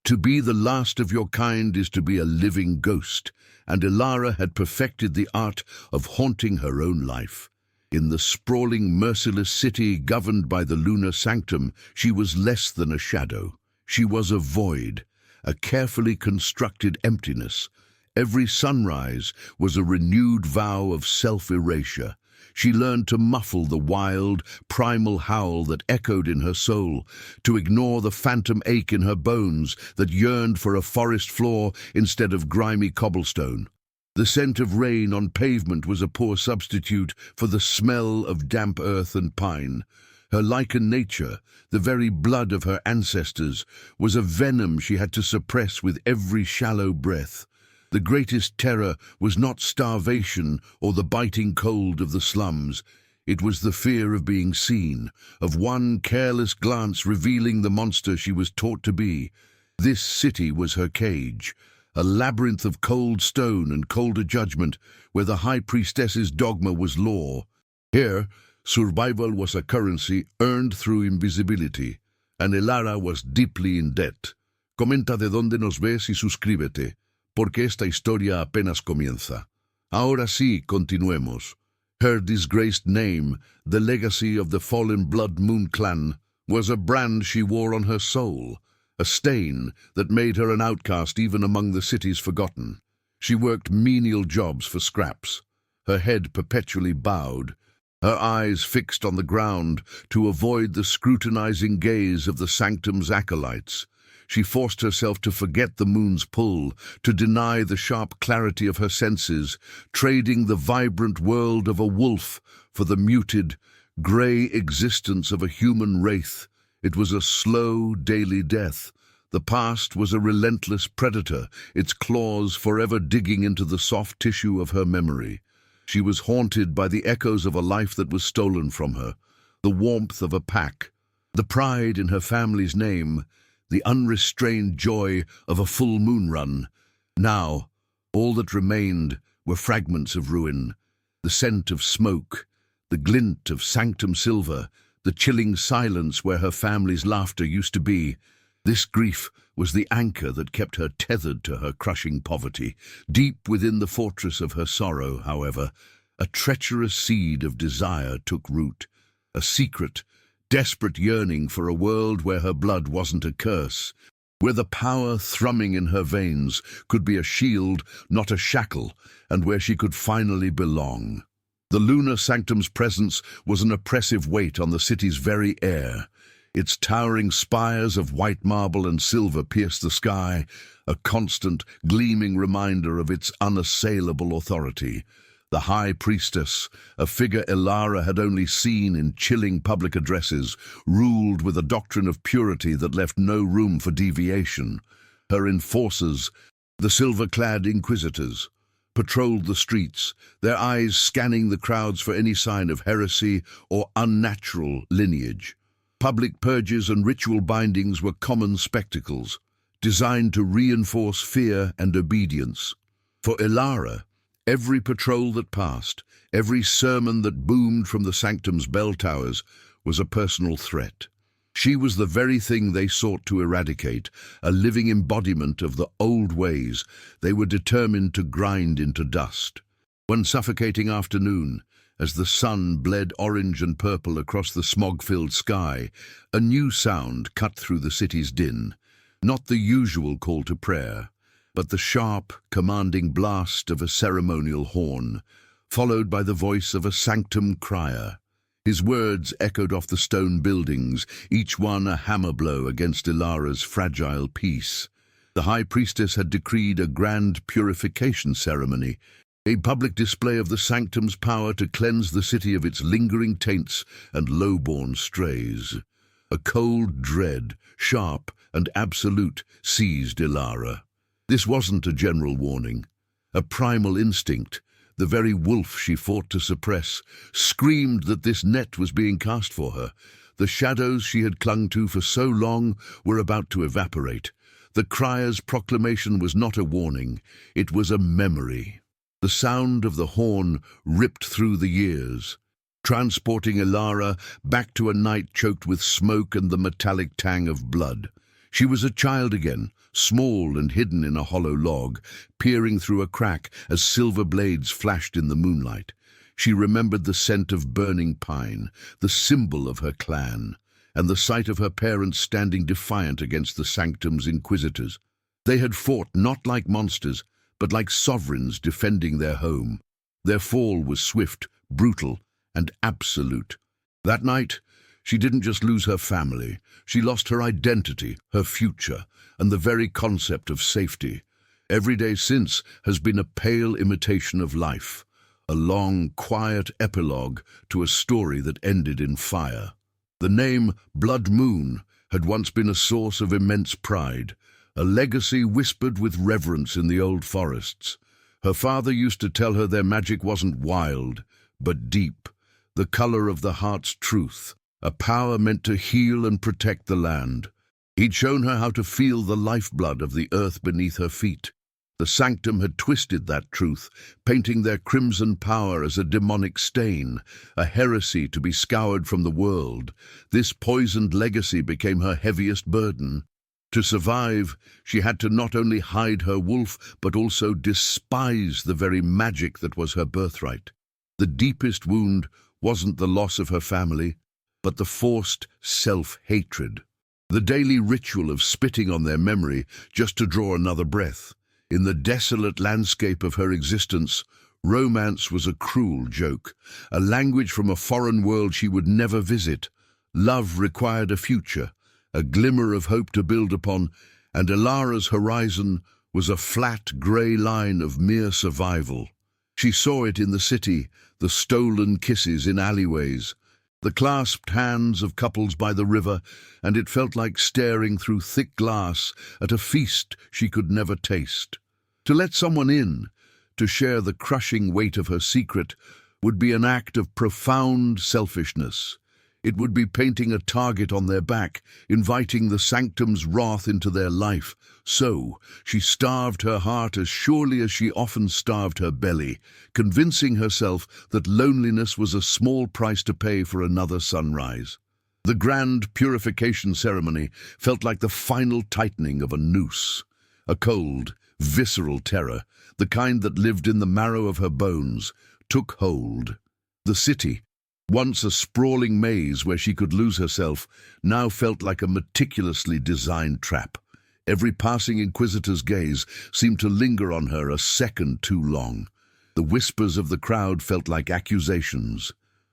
To be the last of your kind is to be a living ghost, and Ilara had perfected the art of haunting her own life. In the sprawling, merciless city governed by the lunar sanctum, she was less than a shadow. She was a void, a carefully constructed emptiness. Every sunrise was a renewed vow of self-erasure. She learned to muffle the wild, primal howl that echoed in her soul, to ignore the phantom ache in her bones that yearned for a forest floor instead of grimy cobblestone. The scent of rain on pavement was a poor substitute for the smell of damp earth and pine. Her lichen nature, the very blood of her ancestors, was a venom she had to suppress with every shallow breath. The greatest terror was not starvation or the biting cold of the slums. It was the fear of being seen, of one careless glance revealing the monster she was taught to be. This city was her cage, a labyrinth of cold stone and colder judgment, where the High Priestess's dogma was law. Here, survival was a currency earned through invisibility, and Ilara was deeply in debt. Comenta de dónde nos ves y suscríbete, porque esta historia apenas comienza. Ahora sí, continuemos. Her disgraced name, the legacy of the fallen Blood Moon clan, was a brand she wore on her soul, a stain that made her an outcast even among the city's forgotten. She worked menial jobs for scraps, her head perpetually bowed, her eyes fixed on the ground to avoid the scrutinizing gaze of the sanctum's acolytes. She forced herself to forget the moon's pull, to deny the sharp clarity of her senses, trading the vibrant world of a wolf for the muted, grey existence of a human wraith. It was a slow, daily death. The past was a relentless predator, its claws forever digging into the soft tissue of her memory. She was haunted by the echoes of a life that was stolen from her, the warmth of a pack, the pride in her family's name, the unrestrained joy of a full moon run. Now, all that remained were fragments of ruin, the scent of smoke, the glint of sanctum silver, the chilling silence where her family's laughter used to be. This grief was the anchor that kept her tethered to her crushing poverty. Deep within the fortress of her sorrow, however, a treacherous seed of desire took root, a secret, desperate yearning for a world where her blood wasn't a curse, where the power thrumming in her veins could be a shield, not a shackle, and where she could finally belong. The lunar sanctum's presence was an oppressive weight on the city's very air. Its towering spires of white marble and silver pierced the sky, a constant, gleaming reminder of its unassailable authority. The High Priestess, a figure Ilara had only seen in chilling public addresses, ruled with a doctrine of purity that left no room for deviation. Her enforcers, the silver-clad inquisitors, patrolled the streets, their eyes scanning the crowds for any sign of heresy or unnatural lineage. Public purges and ritual bindings were common spectacles, designed to reinforce fear and obedience. For Ilara, every patrol that passed, every sermon that boomed from the sanctum's bell towers was a personal threat. She was the very thing they sought to eradicate, a living embodiment of the old ways they were determined to grind into dust. One suffocating afternoon, as the sun bled orange and purple across the smog-filled sky, a new sound cut through the city's din. Not the usual call to prayer, but the sharp, commanding blast of a ceremonial horn, followed by the voice of a sanctum crier. His words echoed off the stone buildings, each one a hammer blow against Ilara's fragile peace. The High Priestess had decreed a grand purification ceremony, a public display of the sanctum's power to cleanse the city of its lingering taints and low-born strays. A cold dread, sharp and absolute, seized Ilara. This wasn't a general warning. A primal instinct, the very wolf she fought to suppress, screamed that this net was being cast for her. The shadows she had clung to for so long were about to evaporate. The crier's proclamation was not a warning, it was a memory. The sound of the horn ripped through the years, transporting Ilara back to a night choked with smoke and the metallic tang of blood. She was a child again, small and hidden in a hollow log, peering through a crack as silver blades flashed in the moonlight. She remembered the scent of burning pine, the symbol of her clan, and the sight of her parents standing defiant against the sanctum's inquisitors. They had fought not like monsters, but like sovereigns defending their home. Their fall was swift, brutal, and absolute. That night, she didn't just lose her family, she lost her identity, her future, and the very concept of safety. Every day since has been a pale imitation of life, a long, quiet epilogue to a story that ended in fire. The name Blood Moon had once been a source of immense pride, a legacy whispered with reverence in the old forests. Her father used to tell her their magic wasn't wild, but deep, the color of the heart's truth, a power meant to heal and protect the land. He'd shown her how to feel the lifeblood of the earth beneath her feet. The sanctum had twisted that truth, painting their crimson power as a demonic stain, a heresy to be scoured from the world. This poisoned legacy became her heaviest burden. To survive, she had to not only hide her wolf, but also despise the very magic that was her birthright. The deepest wound wasn't the loss of her family, but the forced self-hatred. The daily ritual of spitting on their memory just to draw another breath. In the desolate landscape of her existence, romance was a cruel joke, a language from a foreign world she would never visit. Love required a future, a glimmer of hope to build upon, and Ilara's horizon was a flat, grey line of mere survival. She saw it in the city, the stolen kisses in alleyways, the clasped hands of couples by the river, and it felt like staring through thick glass at a feast she could never taste. To let someone in, to share the crushing weight of her secret, would be an act of profound selfishness. It would be painting a target on their back, inviting the sanctum's wrath into their life. So, she starved her heart as surely as she often starved her belly, convincing herself that loneliness was a small price to pay for another sunrise. The grand purification ceremony felt like the final tightening of a noose. A cold, visceral terror, the kind that lived in the marrow of her bones, took hold. The city, once a sprawling maze where she could lose herself, now felt like a meticulously designed trap. Every passing inquisitor's gaze seemed to linger on her a second too long. The whispers of the crowd felt like accusations.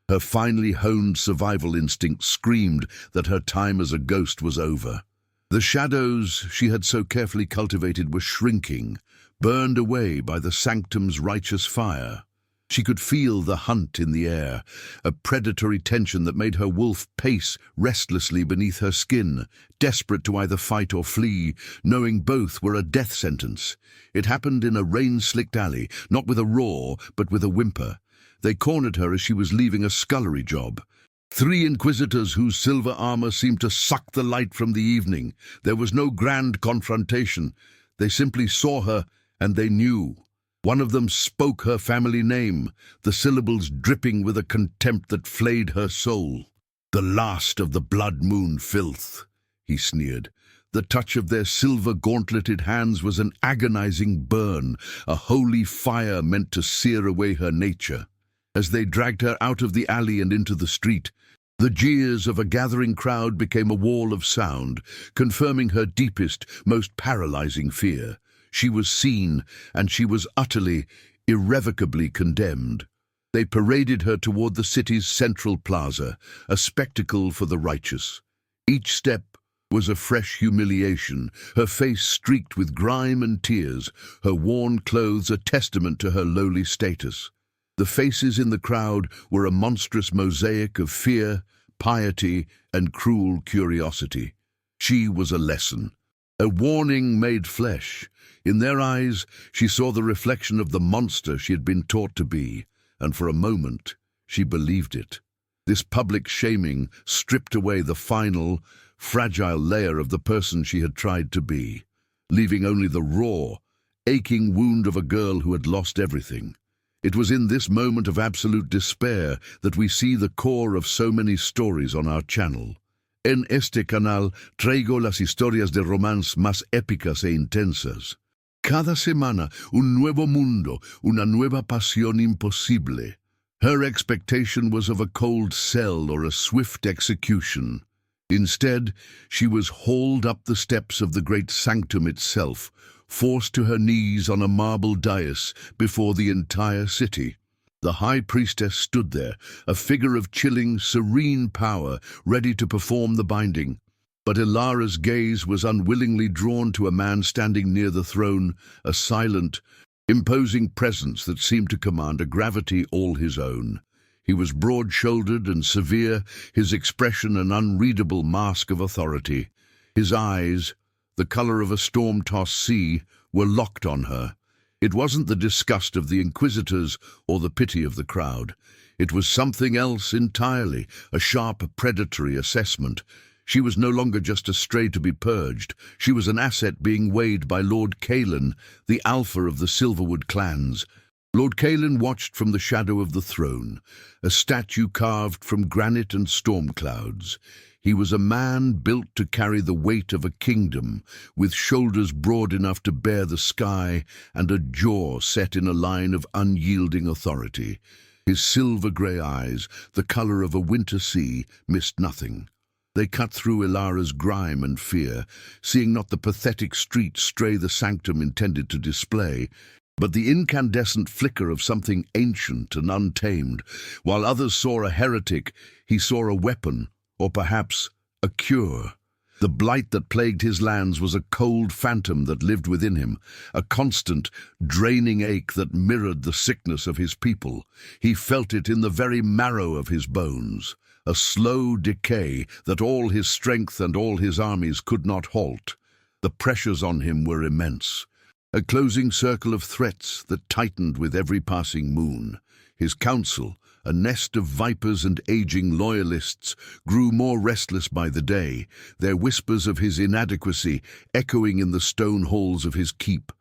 Her finely honed survival instinct screamed that her time as a ghost was over. The shadows she had so carefully cultivated were shrinking, burned away by the sanctum's righteous fire. She could feel the hunt in the air, a predatory tension that made her wolf pace restlessly beneath her skin, desperate to either fight or flee, knowing both were a death sentence. It happened in a rain-slicked alley, not with a roar, but with a whimper. They cornered her as she was leaving a scullery job. 3 inquisitors whose silver armor seemed to suck the light from the evening. There was no grand confrontation. They simply saw her, and they knew. One of them spoke her family name, the syllables dripping with a contempt that flayed her soul. "The last of the Blood Moon filth," he sneered. The touch of their silver-gauntleted hands was an agonizing burn, a holy fire meant to sear away her nature. As they dragged her out of the alley and into the street, the jeers of a gathering crowd became a wall of sound, confirming her deepest, most paralyzing fear. She was seen, and she was utterly, irrevocably condemned. They paraded her toward the city's central plaza, a spectacle for the righteous. Each step was a fresh humiliation, her face streaked with grime and tears, her worn clothes a testament to her lowly status. The faces in the crowd were a monstrous mosaic of fear, piety, and cruel curiosity. She was a lesson, a warning made flesh. In their eyes, she saw the reflection of the monster she had been taught to be, and for a moment, she believed it. This public shaming stripped away the final, fragile layer of the person she had tried to be, leaving only the raw, aching wound of a girl who had lost everything. It was in this moment of absolute despair that we see the core of so many stories on our channel. En este canal traigo las historias de romance más épicas e intensas. Cada semana un nuevo mundo, una nueva pasión imposible. Her expectation was of a cold cell or a swift execution. Instead, she was hauled up the steps of the great sanctum itself, forced to her knees on a marble dais before the entire city. The high priestess stood there, a figure of chilling, serene power, ready to perform the binding. But Ilara's gaze was unwillingly drawn to a man standing near the throne, a silent, imposing presence that seemed to command a gravity all his own. He was broad-shouldered and severe, his expression an unreadable mask of authority. His eyes, the color of a storm-tossed sea, were locked on her. It wasn't the disgust of the inquisitors or the pity of the crowd. It was something else entirely, a sharp, predatory assessment. She was no longer just a stray to be purged. She was an asset being weighed by Lord Caelan, the alpha of the Silverwood clans. Lord Caelan watched from the shadow of the throne, a statue carved from granite and storm clouds. He was a man built to carry the weight of a kingdom, with shoulders broad enough to bear the sky and a jaw set in a line of unyielding authority. His silver-grey eyes, the color of a winter sea, missed nothing. They cut through Ilara's grime and fear, seeing not the pathetic street stray the sanctum intended to display, but the incandescent flicker of something ancient and untamed. While others saw a heretic, he saw a weapon, or perhaps a cure. The blight that plagued his lands was a cold phantom that lived within him, a constant, draining ache that mirrored the sickness of his people. He felt it in the very marrow of his bones, a slow decay that all his strength and all his armies could not halt. The pressures on him were immense, a closing circle of threats that tightened with every passing moon. His council, a nest of vipers and aging loyalists, grew more restless by the day, their whispers of his inadequacy echoing in the stone halls of his keep.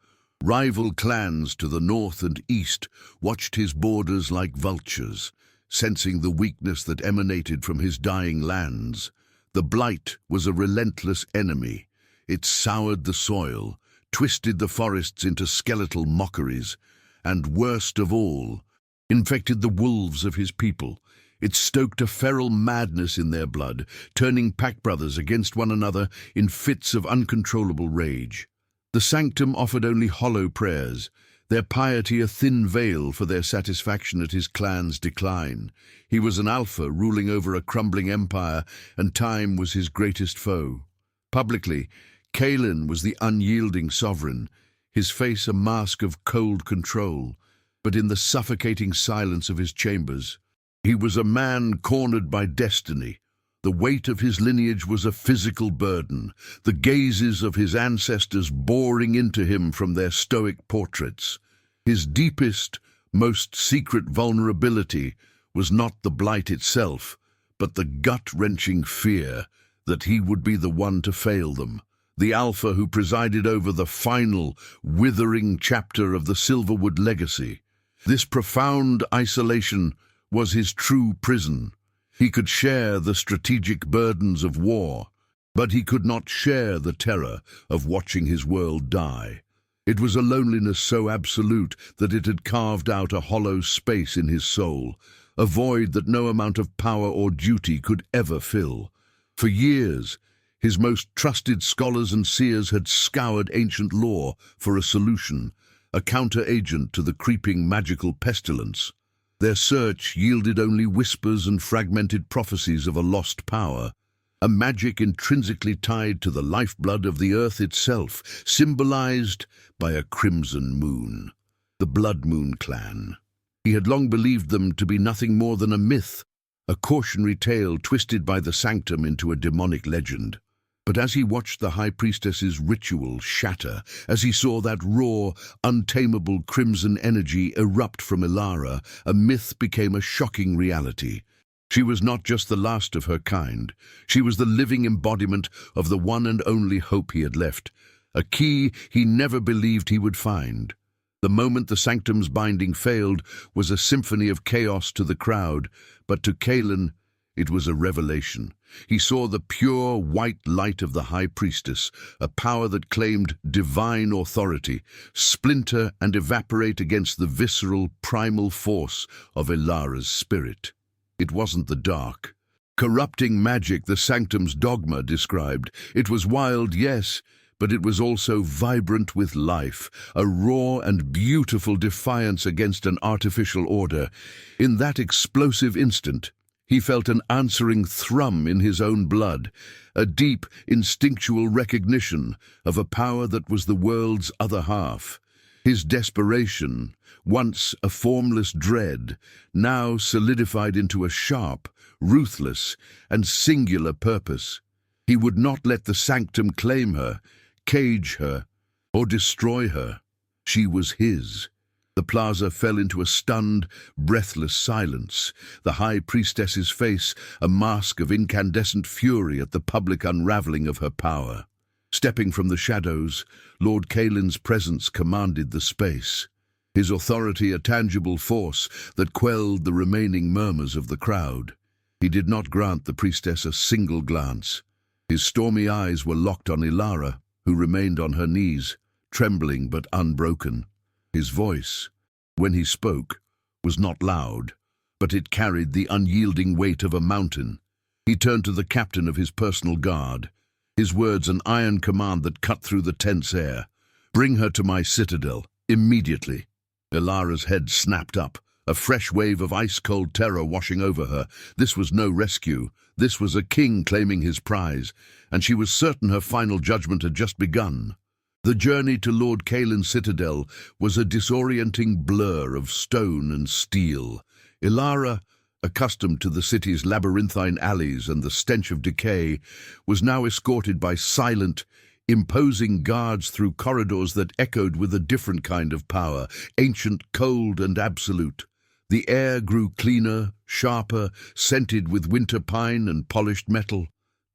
Rival clans to the north and east watched his borders like vultures, sensing the weakness that emanated from his dying lands. The blight was a relentless enemy. It soured the soil, twisted the forests into skeletal mockeries, and worst of all, infected the wolves of his people. It stoked a feral madness in their blood, turning pack brothers against one another in fits of uncontrollable rage. The sanctum offered only hollow prayers, their piety a thin veil for their satisfaction at his clan's decline. He was an alpha ruling over a crumbling empire, and time was his greatest foe. Publicly, Caelan was the unyielding sovereign, his face a mask of cold control, but in the suffocating silence of his chambers, he was a man cornered by destiny. The weight of his lineage was a physical burden, the gazes of his ancestors boring into him from their stoic portraits. His deepest, most secret vulnerability was not the blight itself, but the gut-wrenching fear that he would be the one to fail them, the alpha who presided over the final, withering chapter of the Silverwood legacy. This profound isolation was his true prison. He could share the strategic burdens of war, but he could not share the terror of watching his world die. It was a loneliness so absolute that it had carved out a hollow space in his soul, a void that no amount of power or duty could ever fill. For years, his most trusted scholars and seers had scoured ancient lore for a solution, a counter-agent to the creeping magical pestilence. Their search yielded only whispers and fragmented prophecies of a lost power, a magic intrinsically tied to the lifeblood of the earth itself, symbolized by a crimson moon, the Blood Moon clan. He had long believed them to be nothing more than a myth, a cautionary tale twisted by the sanctum into a demonic legend. But as he watched the High Priestess's ritual shatter, as he saw that raw, untamable crimson energy erupt from Ilara, a myth became a shocking reality. She was not just the last of her kind. She was the living embodiment of the one and only hope he had left, a key he never believed he would find. The moment the sanctum's binding failed was a symphony of chaos to the crowd, but to Caelan It was a revelation. He saw the pure white light of the High Priestess, a power that claimed divine authority, splinter and evaporate against the visceral, primal force of Ilara's spirit. It wasn't the dark, corrupting magic the Sanctum's dogma described. It was wild, yes, but it was also vibrant with life, a raw and beautiful defiance against an artificial order. In that explosive instant, he felt an answering thrum in his own blood, a deep, instinctual recognition of a power that was the world's other half. His desperation, once a formless dread, now solidified into a sharp, ruthless, and singular purpose. He would not let the Sanctum claim her, cage her, or destroy her. She was his. The plaza fell into a stunned, breathless silence, the High Priestess's face a mask of incandescent fury at the public unraveling of her power. Stepping from the shadows, Lord Kaelin's presence commanded the space, his authority a tangible force that quelled the remaining murmurs of the crowd. He did not grant the priestess a single glance. His stormy eyes were locked on Ilara, who remained on her knees, trembling but unbroken. His voice, when he spoke, was not loud, but it carried the unyielding weight of a mountain. He turned to the captain of his personal guard, his words an iron command that cut through the tense air. "Bring her to my citadel, immediately." Ilara's head snapped up, a fresh wave of ice-cold terror washing over her. This was no rescue. This was a king claiming his prize, and she was certain her final judgment had just begun. The journey to Lord Kaelin's citadel was a disorienting blur of stone and steel. Ilara, accustomed to the city's labyrinthine alleys and the stench of decay, was now escorted by silent, imposing guards through corridors that echoed with a different kind of power, ancient, cold, and absolute. The air grew cleaner, sharper, scented with winter pine and polished metal.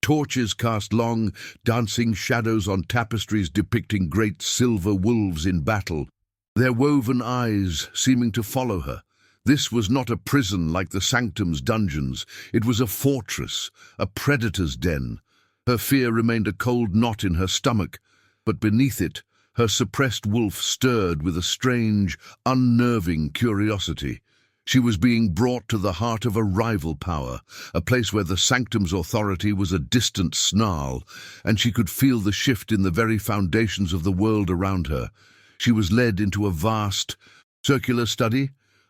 Torches cast long, dancing shadows on tapestries depicting great silver wolves in battle, their woven eyes seeming to follow her. This was not a prison like the Sanctum's dungeons. It was a fortress, a predator's den. Her fear remained a cold knot in her stomach, but beneath it, her suppressed wolf stirred with a strange, unnerving curiosity. She was being brought to the heart of a rival power, a place where the Sanctum's authority was a distant snarl, and she could feel the shift in the very foundations of the world around her. She was led into a vast, circular study,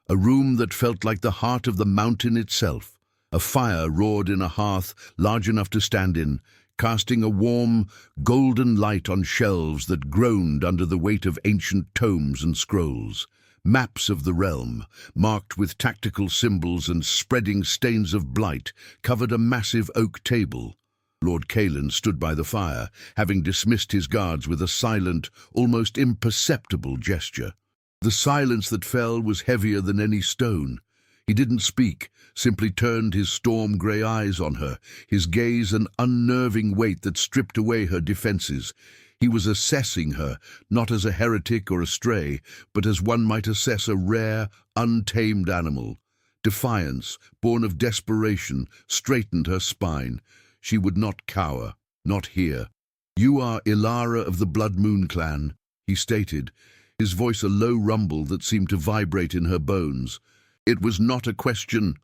a room that felt like the heart of the mountain itself. A fire roared in a hearth large enough to stand in, casting a warm, golden light on shelves that groaned under the weight of ancient tomes and scrolls. Maps of the realm, marked with tactical symbols and spreading stains of blight, covered a massive oak table. Lord Kaelin stood by the fire, having dismissed his guards with a silent, almost imperceptible gesture. The silence that fell was heavier than any stone. He didn't speak, simply turned his storm-grey eyes on her, his gaze an unnerving weight that stripped away her defenses. He was assessing her, not as a heretic or a stray, but as one might assess a rare, untamed animal. Defiance, born of desperation, straightened her spine. She would not cower, not here. "You are Ilara of the Blood Moon clan," he stated, his voice a low rumble that seemed to vibrate in her bones. It was not a question.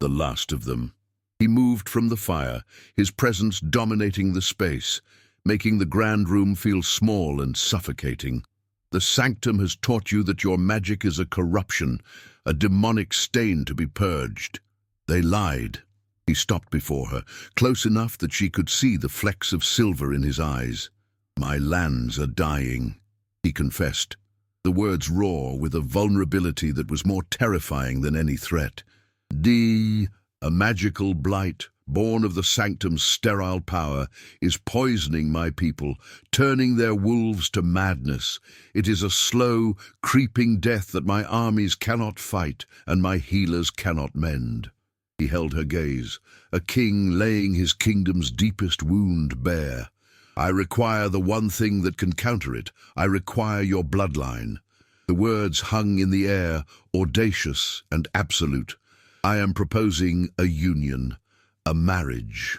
The last of them. He moved from the fire, his presence dominating the space, making the grand room feel small and suffocating. "The Sanctum has taught you that your magic is a corruption, a demonic stain to be purged." They lied. He stopped before her, close enough that she could see the flecks of silver in his eyes. "My lands are dying," he confessed, the words raw with a vulnerability that was more terrifying than any threat. A magical blight, born of the Sanctum's sterile power, is poisoning my people, turning their wolves to madness. It is a slow, creeping death that my armies cannot fight and my healers cannot mend." He held her gaze, a king laying his kingdom's deepest wound bare. "I require the one thing that can counter it. I require your bloodline." The words hung in the air, audacious and absolute. "I am proposing a union, A marriage.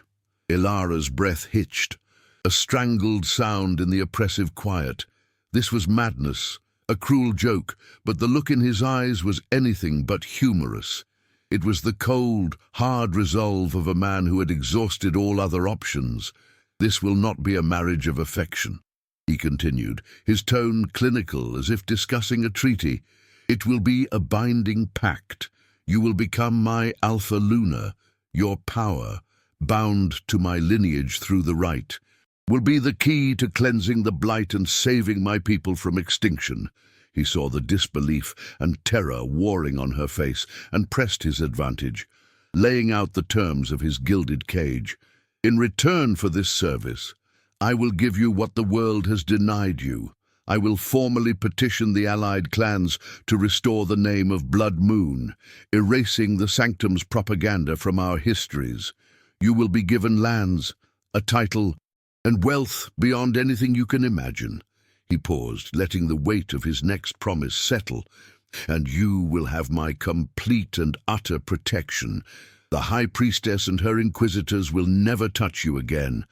Ilara's breath hitched, a strangled sound in the oppressive quiet. This was madness, a cruel joke, but the look in his eyes was anything but humorous. It was the cold, hard resolve of a man who had exhausted all other options. "This will not be a marriage of affection," he continued, his tone clinical, as if discussing a treaty. "It will be a binding pact. You will become my Alpha Luna. Your power, bound to my lineage through the rite, will be the key to cleansing the blight and saving my people from extinction." He saw the disbelief and terror warring on her face and pressed his advantage, laying out the terms of his gilded cage. "In return for this service, I will give you what the world has denied you. I will formally petition the allied clans to restore the name of Blood Moon, erasing the Sanctum's propaganda from our histories. You will be given lands, a title, and wealth beyond anything you can imagine." He paused, letting the weight of his next promise settle. "And you will have my complete and utter protection. The High Priestess and her inquisitors will never touch you again.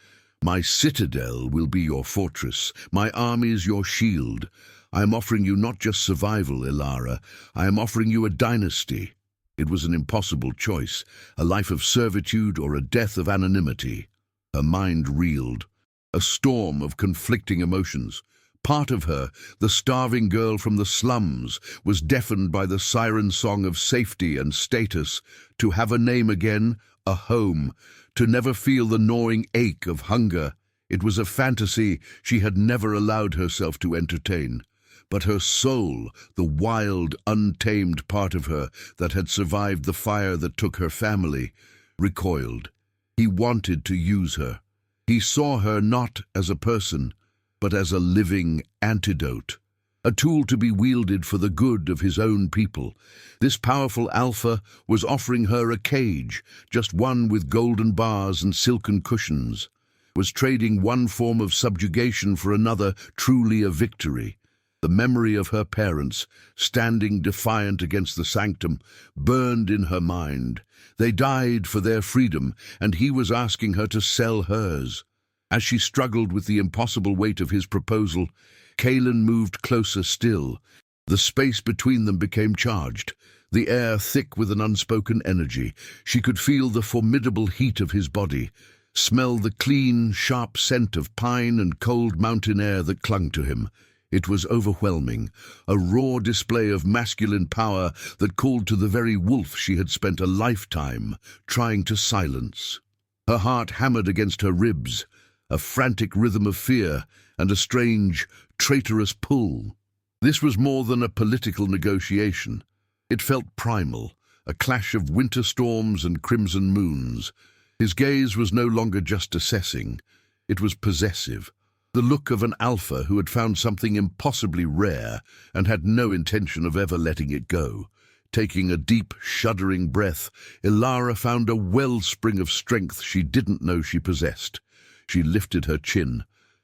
My citadel will be your fortress, my armies your shield. I am offering you not just survival, Ilara. I am offering you a dynasty." It was an impossible choice, a life of servitude or a death of anonymity. Her mind reeled, a storm of conflicting emotions. Part of her, the starving girl from the slums, was deafened by the siren song of safety and status. To have a name again, a home, to never feel the gnawing ache of hunger. It was a fantasy she had never allowed herself to entertain. But her soul, the wild, untamed part of her that had survived the fire that took her family, recoiled. He wanted to use her. He saw her not as a person, but as a living antidote, a tool to be wielded for the good of his own people. This powerful alpha was offering her a cage, just one with golden bars and silken cushions, was trading one form of subjugation for another, truly a victory. The memory of her parents, standing defiant against the Sanctum, burned in her mind. They died for their freedom, and he was asking her to sell hers. As she struggled with the impossible weight of his proposal, Kaelin moved closer still. The space between them became charged, the air thick with an unspoken energy. She could feel the formidable heat of his body, smell the clean, sharp scent of pine and cold mountain air that clung to him. It was overwhelming, a raw display of masculine power that called to the very wolf she had spent a lifetime trying to silence. Her heart hammered against her ribs, a frantic rhythm of fear and a strange, traitorous pull. This was more than a political negotiation. It felt primal, a clash of winter storms and crimson moons. His gaze was no longer just assessing. It was possessive, the look of an alpha who had found something impossibly rare and had no intention of ever letting it go. Taking a deep, shuddering breath, Ilara found a wellspring of strength she didn't know she possessed. She lifted her chin,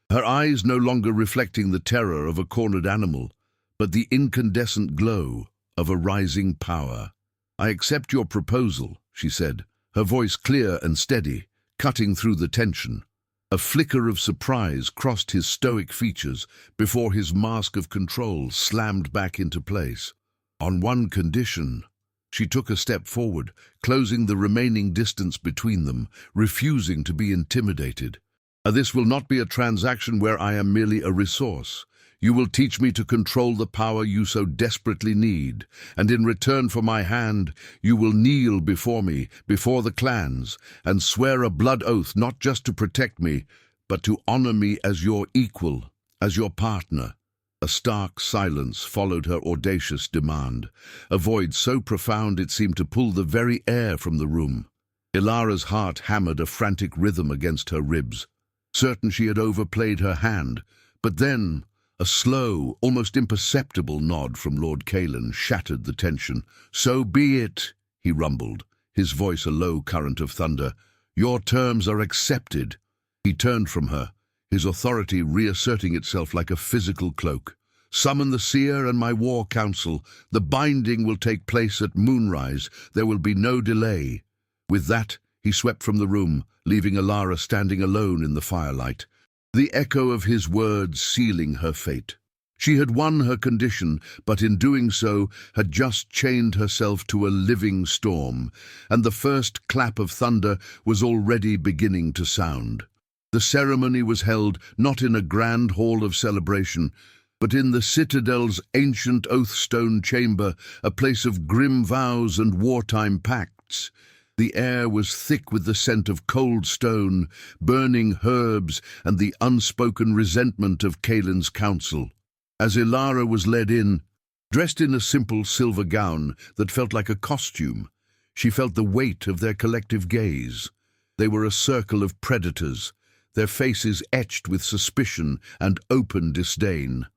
her eyes no longer reflecting the terror of a cornered animal, but the incandescent glow of a rising power. "I accept your proposal," she said, her voice clear and steady, cutting through the tension. A flicker of surprise crossed his stoic features before his mask of control slammed back into place. "On one condition." She took a step forward, closing the remaining distance between them, refusing to be intimidated. "This will not be a transaction where I am merely a resource. You will teach me to control the power you so desperately need, and in return for my hand, you will kneel before me, before the clans, and swear a blood oath not just to protect me, but to honor me as your equal, as your partner." A stark silence followed her audacious demand, a void so profound it seemed to pull the very air from the room. Ilara's heart hammered a frantic rhythm against her ribs, certain she had overplayed her hand. But then, a slow, almost imperceptible nod from Lord Kaelin shattered the tension. "So be it," he rumbled, his voice a low current of thunder. "Your terms are accepted." He turned from her, his authority reasserting itself like a physical cloak. "Summon the seer and my war council. The binding will take place at moonrise. There will be no delay." With that, He swept from the room, leaving Alara standing alone in the firelight, the echo of his words sealing her fate. She had won her condition, but in doing so had just chained herself to a living storm, and the first clap of thunder was already beginning to sound. The ceremony was held not in a grand hall of celebration, but in the citadel's ancient oath-stone chamber, a place of grim vows and wartime pacts. The air was thick with the scent of cold stone, burning herbs, and the unspoken resentment of Kaelin's council. As Ilara was led in, dressed in a simple silver gown that felt like a costume, she felt the weight of their collective gaze. They were a circle of predators, their faces etched with suspicion and open disdain.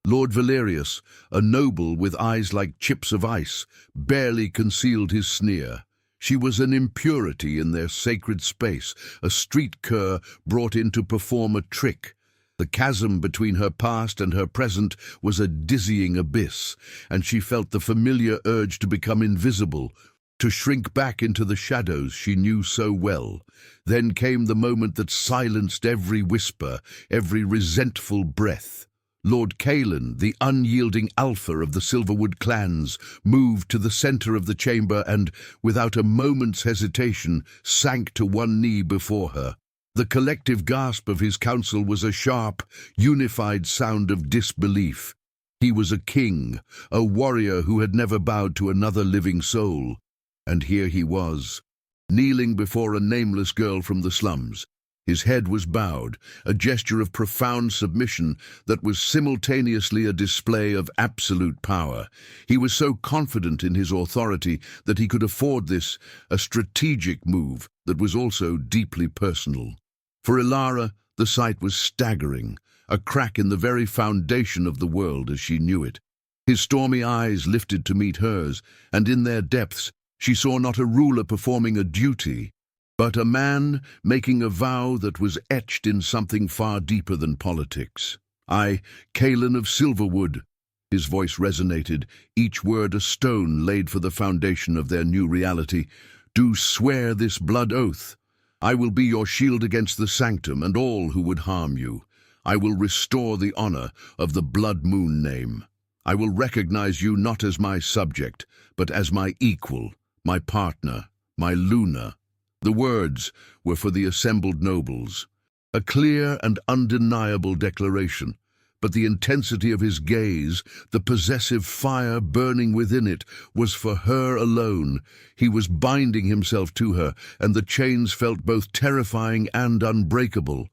Lord Valerius, a noble with eyes like chips of ice, barely concealed his sneer. She was an impurity in their sacred space, a street cur brought in to perform a trick. The chasm between her past and her present was a dizzying abyss, and she felt the familiar urge to become invisible, to shrink back into the shadows she knew so well. Then came the moment that silenced every whisper, every resentful breath. Lord Kaelin, the unyielding alpha of the Silverwood clans, moved to the center of the chamber and, without a moment's hesitation, sank to one knee before her. The collective gasp of his council was a sharp, unified sound of disbelief. He was a king, a warrior who had never bowed to another living soul. And here he was, kneeling before a nameless girl from the slums. His head was bowed, a gesture of profound submission that was simultaneously a display of absolute power. He was so confident in his authority that he could afford this, a strategic move that was also deeply personal. For Ilara, the sight was staggering, a crack in the very foundation of the world as she knew it. His stormy eyes lifted to meet hers, and in their depths she saw not a ruler performing a duty, but a man making a vow that was etched in something far deeper than politics. I, Kaelin of Silverwood, his voice resonated, each word a stone laid for the foundation of their new reality, do swear this blood oath. I will be your shield against the sanctum and all who would harm you. I will restore the honor of the Blood Moon name. I will recognize you not as my subject, but as my equal, my partner, my Luna. The words were for the assembled nobles. A clear and undeniable declaration, but the intensity of his gaze, the possessive fire burning within it, was for her alone. He was binding himself to her, and the chains felt both terrifying and unbreakable.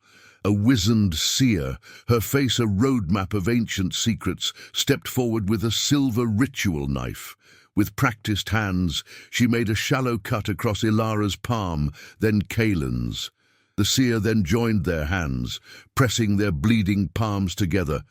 A wizened seer, her face a roadmap of ancient secrets, stepped forward with a silver ritual knife. With practiced hands, she made a shallow cut across Ilara's palm, then Kaelin's. The seer then joined their hands, pressing their bleeding palms together.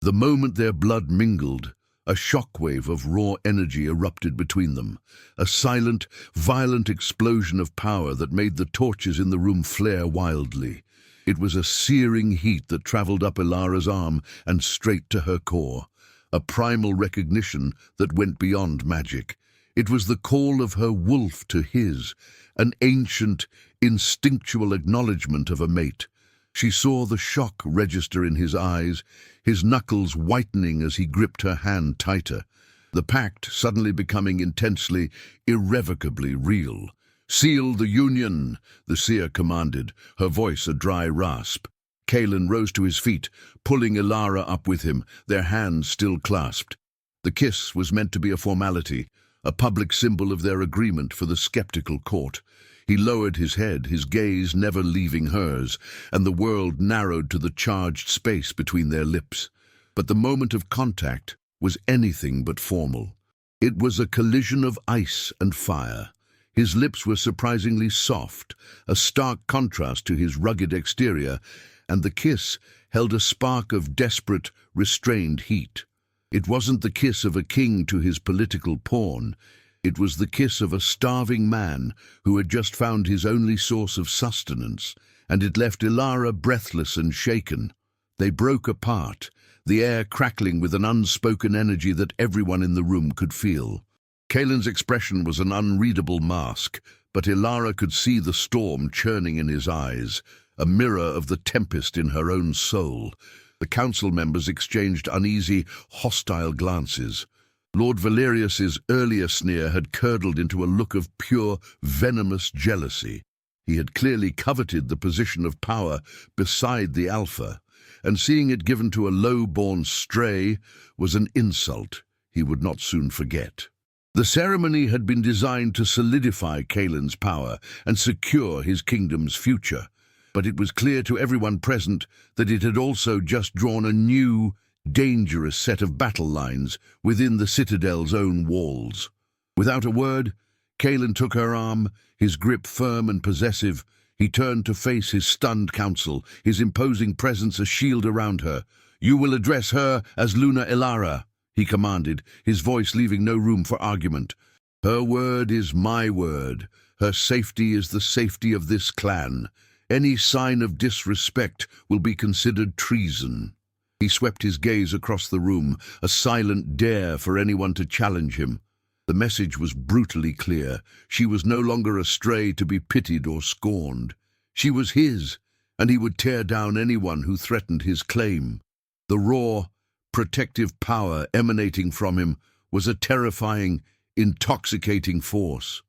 The moment their blood mingled, a shockwave of raw energy erupted between them, a silent, violent explosion of power that made the torches in the room flare wildly. It was a searing heat that traveled up Ilara's arm and straight to her core, a primal recognition that went beyond magic. It was the call of her wolf to his, an ancient, instinctual acknowledgement of a mate. She saw the shock register in his eyes, his knuckles whitening as he gripped her hand tighter, the pact suddenly becoming intensely, irrevocably real. "Seal the union," the seer commanded, her voice a dry rasp. Kaelin rose to his feet, pulling Ilara up with him, their hands still clasped. The kiss was meant to be a formality, a public symbol of their agreement for the skeptical court. He lowered his head, his gaze never leaving hers, and the world narrowed to the charged space between their lips. But the moment of contact was anything but formal. It was a collision of ice and fire. His lips were surprisingly soft, a stark contrast to his rugged exterior, and the kiss held a spark of desperate, restrained heat. It wasn't the kiss of a king to his political pawn. It was the kiss of a starving man who had just found his only source of sustenance, and it left Ilara breathless and shaken. They broke apart, the air crackling with an unspoken energy that everyone in the room could feel. Kaelin's expression was an unreadable mask, But Ilara could see the storm churning in his eyes, a mirror of the tempest in her own soul. The council members exchanged uneasy, hostile glances. Lord Valerius's earlier sneer had curdled into a look of pure, venomous jealousy. He had clearly coveted the position of power beside the Alpha, and seeing it given to a low-born stray was an insult he would not soon forget. The ceremony had been designed to solidify Kaelin's power and secure his kingdom's future, but it was clear to everyone present that it had also just drawn a new, dangerous set of battle lines within the citadel's own walls. Without a word, Kaelin took her arm, his grip firm and possessive. He turned to face his stunned council, his imposing presence a shield around her. "You will address her as Luna Ilara," he commanded, his voice leaving no room for argument. "Her word is my word. Her safety is the safety of this clan. Any sign of disrespect will be considered treason." He swept his gaze across the room, a silent dare for anyone to challenge him. The message was brutally clear. She was no longer a stray to be pitied or scorned. She was his, and he would tear down anyone who threatened his claim. The raw, protective power emanating from him was a terrifying, intoxicating force.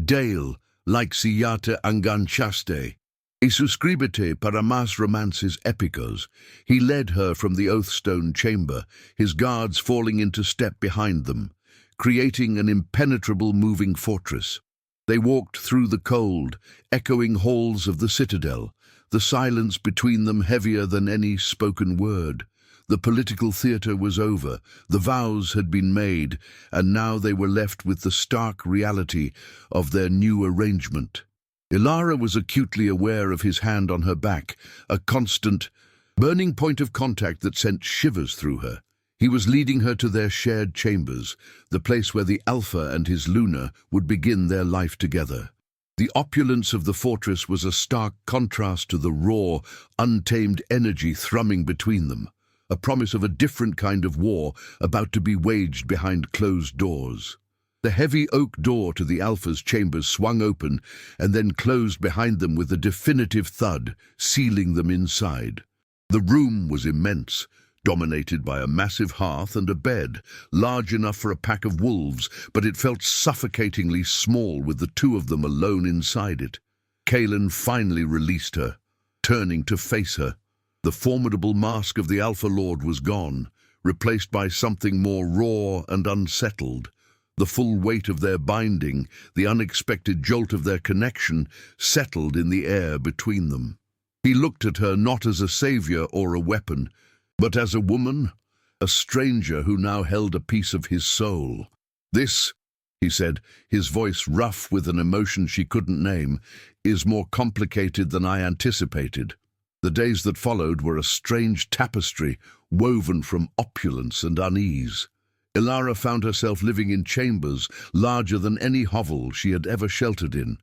Dale, like Siate Anganchaste, e suscribite para más romances épicos, he led her from the Oathstone chamber, his guards falling into step behind them, creating an impenetrable moving fortress. They walked through the cold, echoing halls of the citadel, the silence between them heavier than any spoken word. The political theatre was over, the vows had been made, and now they were left with the stark reality of their new arrangement. Ilara was acutely aware of his hand on her back, a constant, burning point of contact that sent shivers through her. He was leading her to their shared chambers, the place where the Alpha and his Luna would begin their life together. The opulence of the fortress was a stark contrast to the raw, untamed energy thrumming between them, a promise of a different kind of war about to be waged behind closed doors. The heavy oak door to the Alpha's chambers swung open and then closed behind them with a definitive thud, sealing them inside. The room was immense, dominated by a massive hearth and a bed, large enough for a pack of wolves, but it felt suffocatingly small with the two of them alone inside it. Kaelin finally released her, turning to face her. The formidable mask of the Alpha Lord was gone, replaced by something more raw and unsettled. The full weight of their binding, the unexpected jolt of their connection, settled in the air between them. He looked at her not as a savior or a weapon, but as a woman, a stranger who now held a piece of his soul. "This," he said, his voice rough with an emotion she couldn't name, "is more complicated than I anticipated." The days that followed were a strange tapestry woven from opulence and unease. Ilara found herself living in chambers larger than any hovel she had ever sheltered in,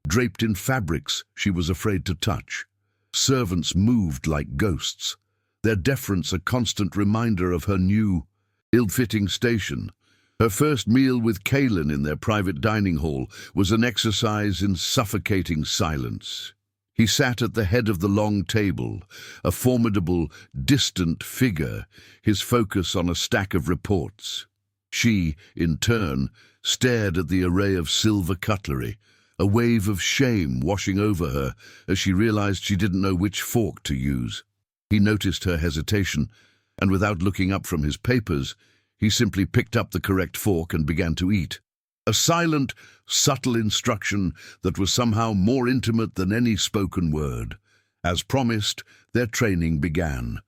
draped in fabrics she was afraid to touch. Servants moved like ghosts, their deference a constant reminder of her new, ill-fitting station. Her first meal with Kaelin in their private dining hall was an exercise in suffocating silence. He sat at the head of the long table, a formidable, distant figure, his focus on a stack of reports. She, in turn, stared at the array of silver cutlery, a wave of shame washing over her as she realized she didn't know which fork to use. He noticed her hesitation, and without looking up from his papers, he simply picked up the correct fork and began to eat. A silent, subtle instruction that was somehow more intimate than any spoken word. As promised, their training began.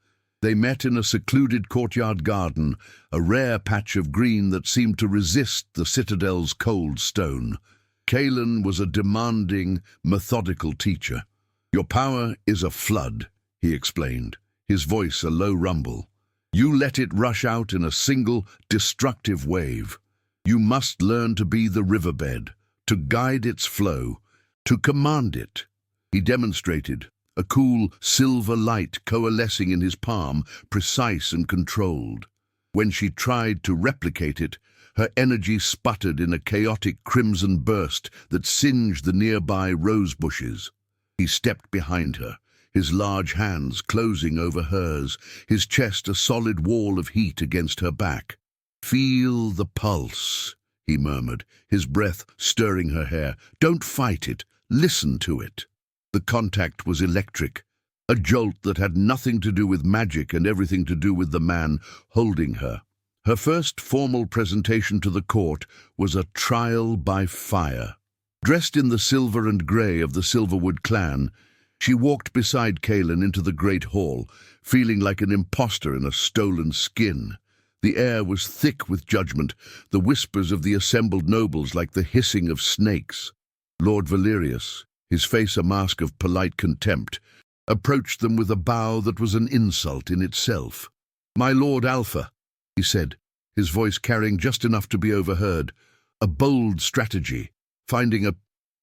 They met in a secluded courtyard garden, a rare patch of green that seemed to resist the citadel's cold stone. Kaelin was a demanding, methodical teacher. "Your power is a flood," he explained, his voice a low rumble. "You let it rush out in a single, destructive wave. You must learn to be the riverbed, to guide its flow, to command it." He demonstrated, a cool silver light coalescing in his palm, precise and controlled. When she tried to replicate it, Her energy sputtered in a chaotic crimson burst that singed the nearby rose bushes. He stepped behind her, his large hands closing over hers, his chest a solid wall of heat against her back. "Feel the pulse," he murmured, his breath stirring her hair. "Don't fight it. Listen to it." The contact was electric, a jolt that had nothing to do with magic and everything to do with the man holding her. Her first formal presentation to the court was a trial by fire. Dressed in the silver and grey of the Silverwood clan, she walked beside Kaelin into the great hall, feeling like an imposter in a stolen skin. The air was thick with judgment, the whispers of the assembled nobles like the hissing of snakes. Lord Valerius, his face a mask of polite contempt, approached them with a bow that was an insult in itself. "My Lord Alpha," he said, his voice carrying just enough to be overheard. "A bold strategy, finding a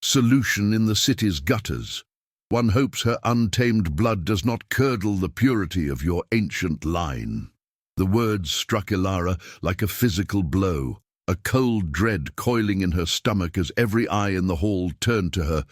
solution in the city's gutters. One hopes her untamed blood does not curdle the purity of your ancient line." The words struck Ilara like a physical blow, a cold dread coiling in her stomach as every eye in the hall turned to her,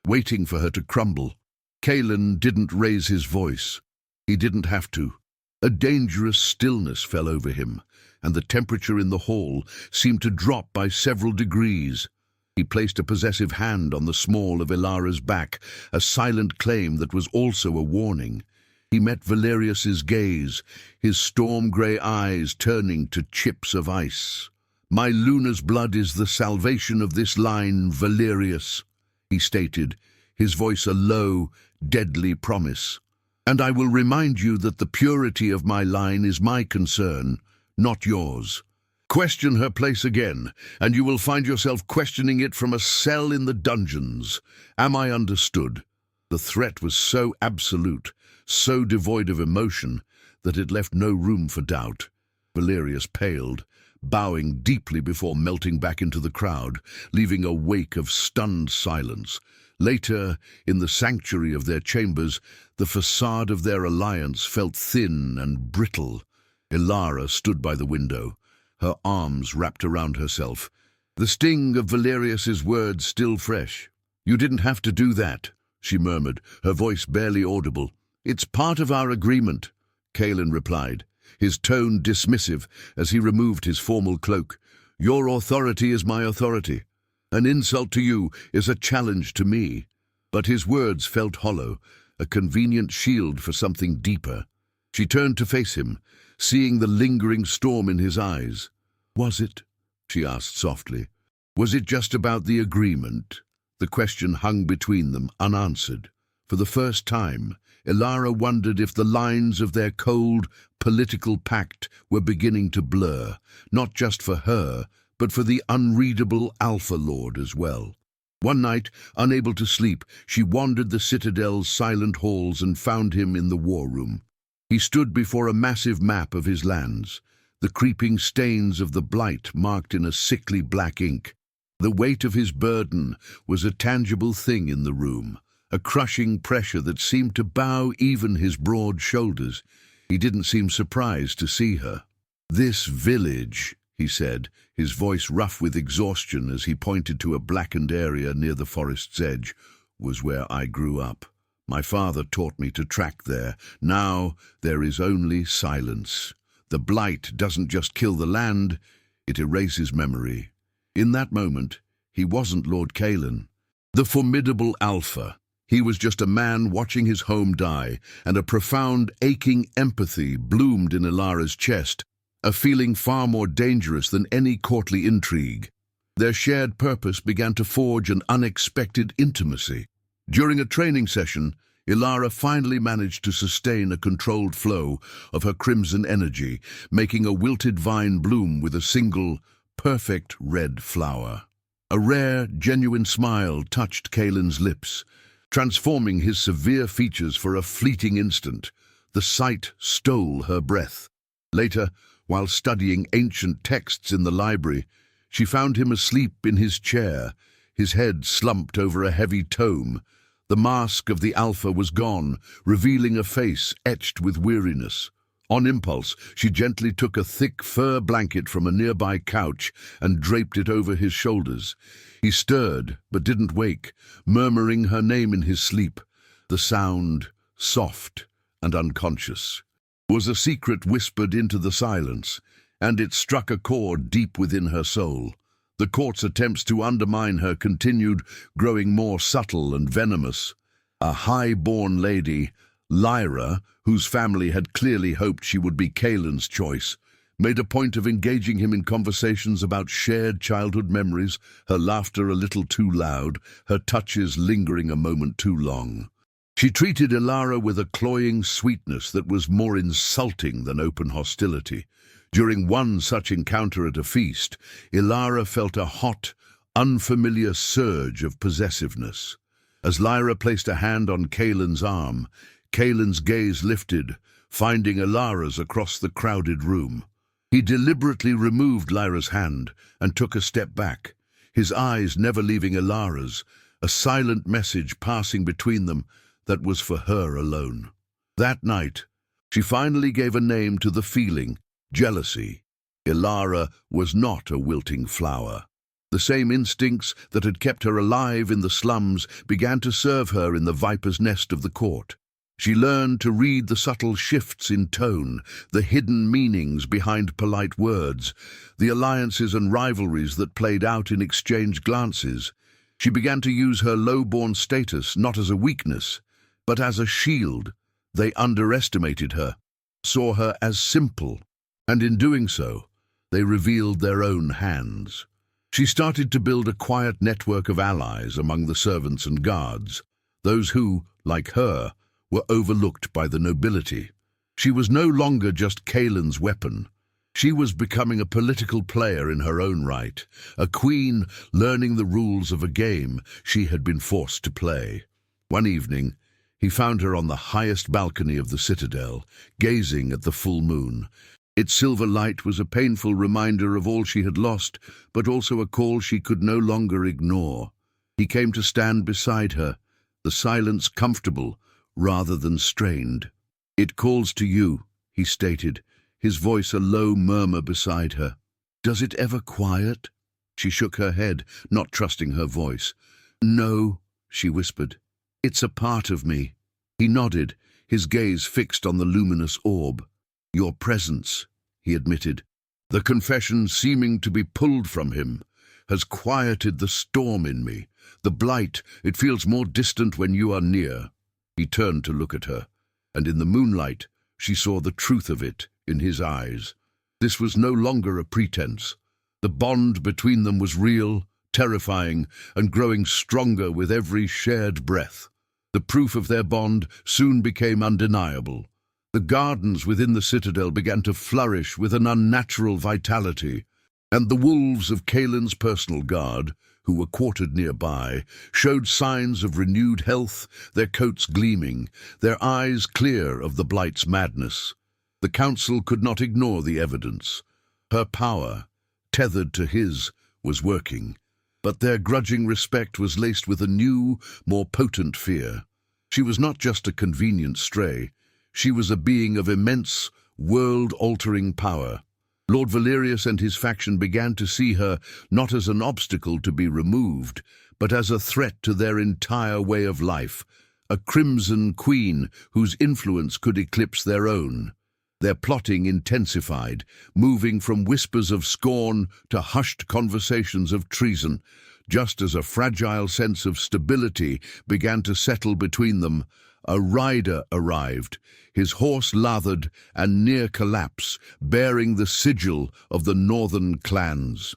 waiting for her to crumble. Kaelin didn't raise his voice. He didn't have to. A dangerous stillness fell over him, and the temperature in the hall seemed to drop by several degrees. He placed a possessive hand on the small of Ilara's back, a silent claim that was also a warning. He met Valerius's gaze, his storm-grey eyes turning to chips of ice. "My Luna's blood is the salvation of this line, Valerius," he stated, his voice a low, deadly promise. "And I will remind you that the purity of my line is my concern, not yours. Question her place again, and you will find yourself questioning it from a cell in the dungeons. Am I understood?" The threat was so absolute, so devoid of emotion, that it left no room for doubt. Valerius paled, bowing deeply before melting back into the crowd, leaving a wake of stunned silence. Later, in the sanctuary of their chambers, the facade of their alliance felt thin and brittle. Ilara stood by the window, her arms wrapped around herself, the sting of Valerius's words still fresh. "You didn't have to do that," she murmured, her voice barely audible. "It's part of our agreement," Kaelin replied, his tone dismissive as he removed his formal cloak. "Your authority is my authority. An insult to you is a challenge to me." But his words felt hollow, a convenient shield for something deeper. She turned to face him, seeing the lingering storm in his eyes. "Was it?" she asked softly. "Was it just about the agreement?" The question hung between them, unanswered. For the first time, Ilara wondered if the lines of their cold, political pact were beginning to blur, not just for her, but for the unreadable Alpha Lord as well. One night, unable to sleep, she wandered the Citadel's silent halls and found him in the war room. He stood before a massive map of his lands, the creeping stains of the blight marked in a sickly black ink. The weight of his burden was a tangible thing in the room, a crushing pressure that seemed to bow even his broad shoulders. He didn't seem surprised to see her. "This village," he said, his voice rough with exhaustion as he pointed to a blackened area near the forest's edge, "was where I grew up. My father taught me to track there. Now there is only silence. The blight doesn't just kill the land, it erases memory." In that moment, he wasn't Lord Kaelin, the formidable Alpha. He was just a man watching his home die, and a profound, aching empathy bloomed in Ilara's chest, a feeling far more dangerous than any courtly intrigue. Their shared purpose began to forge an unexpected intimacy. During a training session, Ilara finally managed to sustain a controlled flow of her crimson energy, making a wilted vine bloom with a single, perfect red flower. A rare, genuine smile touched Kaelin's lips, transforming his severe features for a fleeting instant. The sight stole her breath. Later, while studying ancient texts in the library, she found him asleep in his chair, his head slumped over a heavy tome. The mask of the Alpha was gone, revealing a face etched with weariness. On impulse, she gently took a thick fur blanket from a nearby couch and draped it over his shoulders. He stirred, but didn't wake, murmuring her name in his sleep. The sound, soft and unconscious, was a secret whispered into the silence, and it struck a chord deep within her soul. The court's attempts to undermine her continued, growing more subtle and venomous. A high-born lady, Lyra, whose family had clearly hoped she would be Kaelin's choice, made a point of engaging him in conversations about shared childhood memories, her laughter a little too loud, her touches lingering a moment too long. She treated Ilara with a cloying sweetness that was more insulting than open hostility. During one such encounter at a feast, Ilara felt a hot, unfamiliar surge of possessiveness. As Lyra placed a hand on Kaelin's arm, Kaelin's gaze lifted, finding Ilara's across the crowded room. He deliberately removed Lyra's hand and took a step back, his eyes never leaving Ilara's, a silent message passing between them that was for her alone. That night, she finally gave a name to the feeling, jealousy. Ilara was not a wilting flower. The same instincts that had kept her alive in the slums began to serve her in the viper's nest of the court. She learned to read the subtle shifts in tone, the hidden meanings behind polite words, the alliances and rivalries that played out in exchanged glances. She began to use her low-born status not as a weakness, but as a shield. They underestimated her, saw her as simple, and in doing so, they revealed their own hands. She started to build a quiet network of allies among the servants and guards, those who, like her, were overlooked by the nobility. She was no longer just Kaelin's weapon. She was becoming a political player in her own right, a queen learning the rules of a game she had been forced to play. One evening, he found her on the highest balcony of the citadel, gazing at the full moon. Its silver light was a painful reminder of all she had lost, but also a call she could no longer ignore. He came to stand beside her, the silence comfortable rather than strained. "It calls to you," he stated, his voice a low murmur beside her. "Does it ever quiet?" She shook her head, not trusting her voice. "No," she whispered. "It's a part of me." He nodded, his gaze fixed on the luminous orb. "Your presence," he admitted, the confession seeming to be pulled from him, "has quieted the storm in me. The blight, it feels more distant when you are near." He turned to look at her, and in the moonlight she saw the truth of it in his eyes. This was no longer a pretense. The bond between them was real, terrifying, and growing stronger with every shared breath. The proof of their bond soon became undeniable. The gardens within the citadel began to flourish with an unnatural vitality, and the wolves of Kaelin's personal guard, who were quartered nearby, showed signs of renewed health, their coats gleaming, their eyes clear of the blight's madness. The council could not ignore the evidence. Her power, tethered to his, was working, but their grudging respect was laced with a new, more potent fear. She was not just a convenient stray. She was a being of immense, world-altering power. Lord Valerius and his faction began to see her not as an obstacle to be removed, but as a threat to their entire way of life, a crimson queen whose influence could eclipse their own. Their plotting intensified, moving from whispers of scorn to hushed conversations of treason. Just as a fragile sense of stability began to settle between them, a rider arrived, his horse lathered and near collapse, bearing the sigil of the northern clans.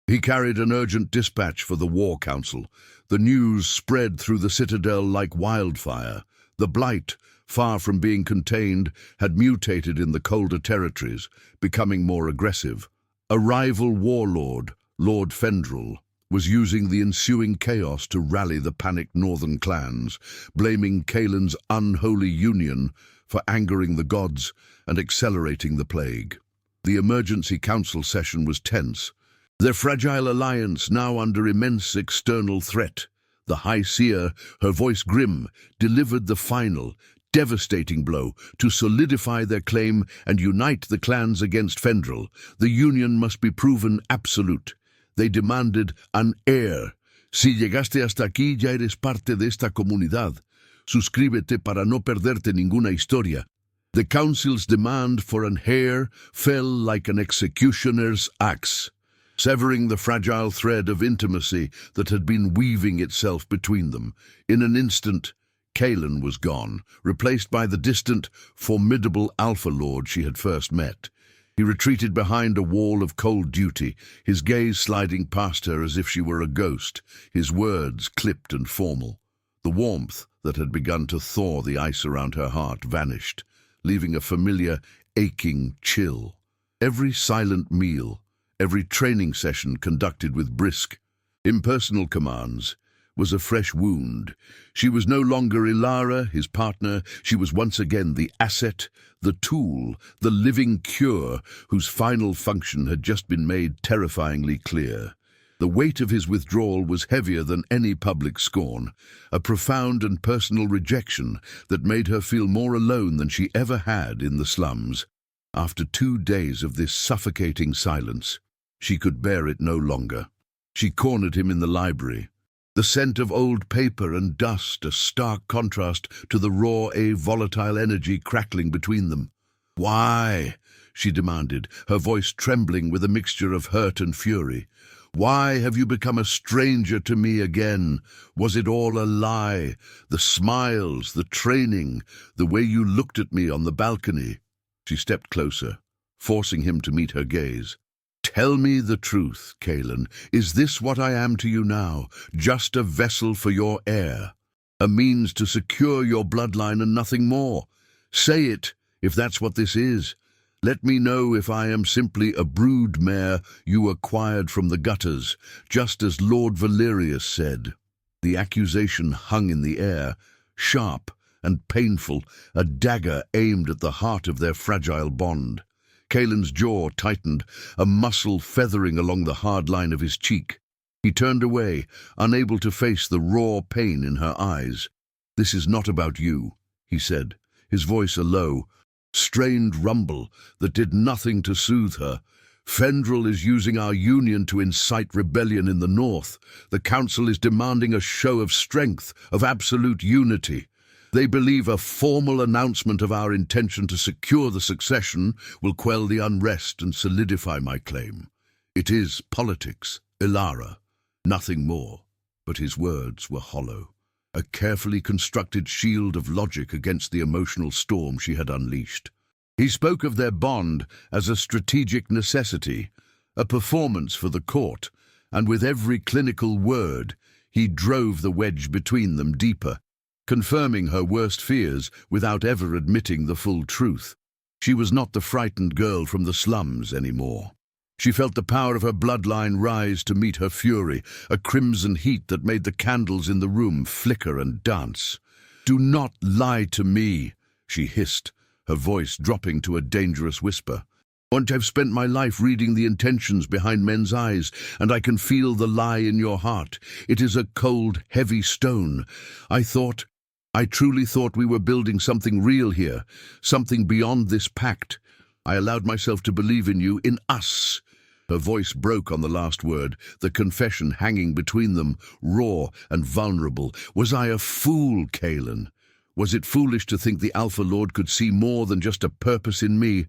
He carried an urgent dispatch for the War Council. The news spread through the citadel like wildfire. The blight, far from being contained, had mutated in the colder territories, becoming more aggressive. A rival warlord, Lord Fendrel, was using the ensuing chaos to rally the panicked northern clans, blaming Kaelin's unholy union for angering the gods and accelerating the plague. The emergency council session was tense, their fragile alliance now under immense external threat. The High Seer, her voice grim, delivered the final, devastating blow to solidify their claim and unite the clans against Fendrel. The union must be proven absolute. They demanded an heir. Si llegaste hasta aquí, ya eres parte de esta comunidad. Suscríbete para no perderte ninguna historia. The council's demand for an heir fell like an executioner's axe, severing the fragile thread of intimacy that had been weaving itself between them. In an instant, Kaelin was gone, replaced by the distant, formidable Alpha Lord she had first met. He retreated behind a wall of cold duty, his gaze sliding past her as if she were a ghost, his words clipped and formal. The warmth that had begun to thaw the ice around her heart vanished, leaving a familiar, aching chill. Every silent meal, every training session conducted with brisk, impersonal commands, was a fresh wound. She was no longer Ilara, his partner. She was once again the asset, the tool, the living cure whose final function had just been made terrifyingly clear. The weight of his withdrawal was heavier than any public scorn, a profound and personal rejection that made her feel more alone than she ever had in the slums. After 2 days of this suffocating silence, she could bear it no longer. She cornered him in the library. The scent of old paper and dust, a stark contrast to the raw, volatile energy crackling between them. "Why?" she demanded, her voice trembling with a mixture of hurt and fury. "Why have you become a stranger to me again? Was it all a lie? The smiles, the training, the way you looked at me on the balcony?" She stepped closer, forcing him to meet her gaze. "Tell me the truth, Kaelin. Is this what I am to you now? Just a vessel for your heir? A means to secure your bloodline and nothing more? Say it, if that's what this is. Let me know if I am simply a brood mare you acquired from the gutters, just as Lord Valerius said." The accusation hung in the air, sharp and painful, a dagger aimed at the heart of their fragile bond. Kaelin's jaw tightened, a muscle feathering along the hard line of his cheek. He turned away, unable to face the raw pain in her eyes. "This is not about you," he said, his voice a low, strained rumble that did nothing to soothe her. "Fendrel is using our union to incite rebellion in the north. The council is demanding a show of strength, of absolute unity. They believe a formal announcement of our intention to secure the succession will quell the unrest and solidify my claim. It is politics, Ilara, nothing more." But his words were hollow, a carefully constructed shield of logic against the emotional storm she had unleashed. He spoke of their bond as a strategic necessity, a performance for the court, and with every clinical word, he drove the wedge between them deeper, confirming her worst fears without ever admitting the full truth. She was not the frightened girl from the slums anymore. She felt the power of her bloodline rise to meet her fury, a crimson heat that made the candles in the room flicker and dance. "Do not lie to me," she hissed, her voice dropping to a dangerous whisper. "I've spent my life reading the intentions behind men's eyes, and I can feel the lie in your heart. It is a cold, heavy stone. I truly thought we were building something real here, something beyond this pact. I allowed myself to believe in you, in us." Her voice broke on the last word, the confession hanging between them, raw and vulnerable. "Was I a fool, Kaelin? Was it foolish to think the Alpha Lord could see more than just a purpose in me?